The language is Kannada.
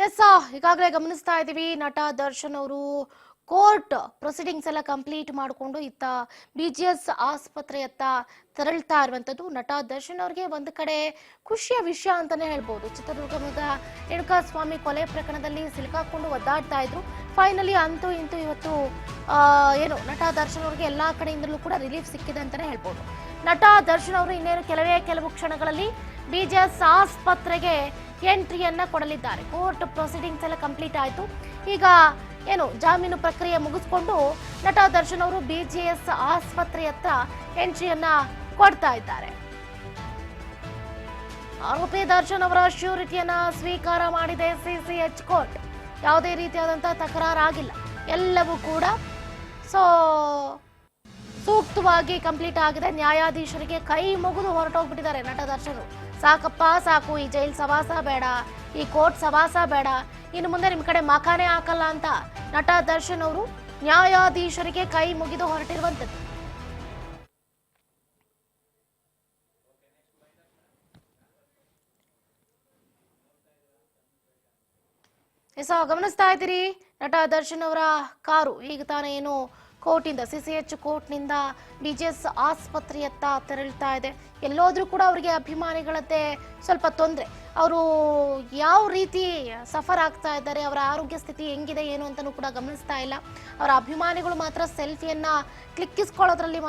ಎಸ್ ಈಗಾಗಲೇ ಗಮನಿಸ್ತಾ ಇದ್ದೀವಿ ನಟ ದರ್ಶನ್ ಅವರು ಕೋರ್ಟ್ ಪ್ರೊಸೀಡಿಂಗ್ಸ್ ಎಲ್ಲ ಕಂಪ್ಲೀಟ್ ಮಾಡಿಕೊಂಡು ಇತ್ತ BGS ಆಸ್ಪತ್ರೆಯತ್ತ ತೆರಳ್ತಾ ಇರುವಂತದ್ದು. ನಟ ದರ್ಶನ್ ಅವರಿಗೆ ಒಂದು ಕಡೆ ಖುಷಿಯ ವಿಷಯ ಅಂತಾನೆ ಹೇಳ್ಬೋದು. ಚಿತ್ರದುರ್ಗದ ರೇಣುಕಾಸ್ವಾಮಿ ಕೊಲೆ ಪ್ರಕರಣದಲ್ಲಿ ಸಿಲುಕಾಕೊಂಡು ಒದ್ದಾಡ್ತಾ ಇದ್ರು. ಫೈನಲಿ ಅಂತೂ ಇಂತೂ ಇವತ್ತು ಏನು ನಟ ದರ್ಶನ್ ಅವರಿಗೆ ಎಲ್ಲಾ ಕಡೆಯಿಂದಲೂ ಕೂಡ ರಿಲೀಫ್ ಸಿಕ್ಕಿದೆ ಅಂತಾನೆ ಹೇಳ್ಬೋದು. ನಟ ದರ್ಶನ್ ಅವರು ಇನ್ನೇನು ಕೆಲವು ಕ್ಷಣಗಳಲ್ಲಿ BGS ಆಸ್ಪತ್ರೆಗೆ ಎಂಟ್ರಿಯನ್ನ ಕೊಡಲಿದ್ದಾರೆ. ಕೋರ್ಟ್ ಪ್ರೊಸೀಡಿಂಗ್ಸ್ ಎಲ್ಲ ಕಂಪ್ಲೀಟ್ ಆಯಿತು. ಈಗ ಏನು ಜಾಮೀನು ಪ್ರಕ್ರಿಯೆ ಮುಗಿಸ್ಕೊಂಡು ನಟ ದರ್ಶನ್ ಅವರು BGS ಆಸ್ಪತ್ರೆಯತ್ತ ಎಂಟ್ರಿಯನ್ನ ಕೊಡ್ತಾ ಇದ್ದಾರೆ. ಆರೋಪಿ ದರ್ಶನ್ ಅವರ ಶ್ಯೂರಿಟಿಯನ್ನ ಸ್ವೀಕಾರ ಮಾಡಿದೆ CCH ಕೋರ್ಟ್. ಯಾವುದೇ ರೀತಿಯಾದಂತಹ ತಕರಾರಾಗಿಲ್ಲ, ಎಲ್ಲವೂ ಕೂಡ ಸೂಕ್ತವಾಗಿ ಕಂಪ್ಲೀಟ್ ಆಗಿದೆ. ನ್ಯಾಯಾಧೀಶರಿಗೆ ಕೈ ಮುಗಿದು ಹೊರಟೋಗ್ಬಿಟ್ಟಿದ್ದಾರೆ ನಟ ದರ್ಶನ್. ಸಾಕಪ್ಪ ಸಾಕು, ಈ ಜೈಲ್ ಸವಾಸ ಬೇಡ, ಈ ಕೋರ್ಟ್ ಸವಾಸ ಬೇಡ, ಇನ್ನು ಮುಂದೆ ನಿಮ್ ಕಡೆ ಮಕಾನೆ ಹಾಕಲ್ಲ ಅಂತ ನಟ ದರ್ಶನ್ ಅವರು ನ್ಯಾಯಾಧೀಶರಿಗೆ ಕೈ ಮುಗಿದು ಹೊರಟಿರುವಂತದ್ದು. ಗಮನಿಸ್ತಾ ಇದ್ದೀರಿ, ನಟ ದರ್ಶನ್ ಅವರ ಕಾರು ಈಗ ತಾನೇ ಏನು ಕೋರ್ಟಿಂದ CCH ಕೋರ್ಟ್ನಿಂದ BGS ಆಸ್ಪತ್ರೆಯತ್ತ ತೆರಳ್ತಾ ಇದೆ. ಎಲ್ಲೋದ್ರೂ ಕೂಡ ಅವರಿಗೆ ಅಭಿಮಾನಿಗಳದ್ದೇ ಸ್ವಲ್ಪ ತೊಂದರೆ. ಅವರು ಯಾವ ರೀತಿ ಸಫರ್ ಆಗ್ತಾ ಇದ್ದಾರೆ, ಅವರ ಆರೋಗ್ಯ ಸ್ಥಿತಿ ಹೆಂಗಿದೆ ಏನು ಅಂತಲೂ ಕೂಡ ಗಮನಿಸ್ತಾ ಇಲ್ಲ. ಅವರ ಅಭಿಮಾನಿಗಳು ಮಾತ್ರ ಸೆಲ್ಫಿಯನ್ನ ಕ್ಲಿಕ್ಕಿಸ್ಕೊಳ್ಳೋದ್ರಲ್ಲಿ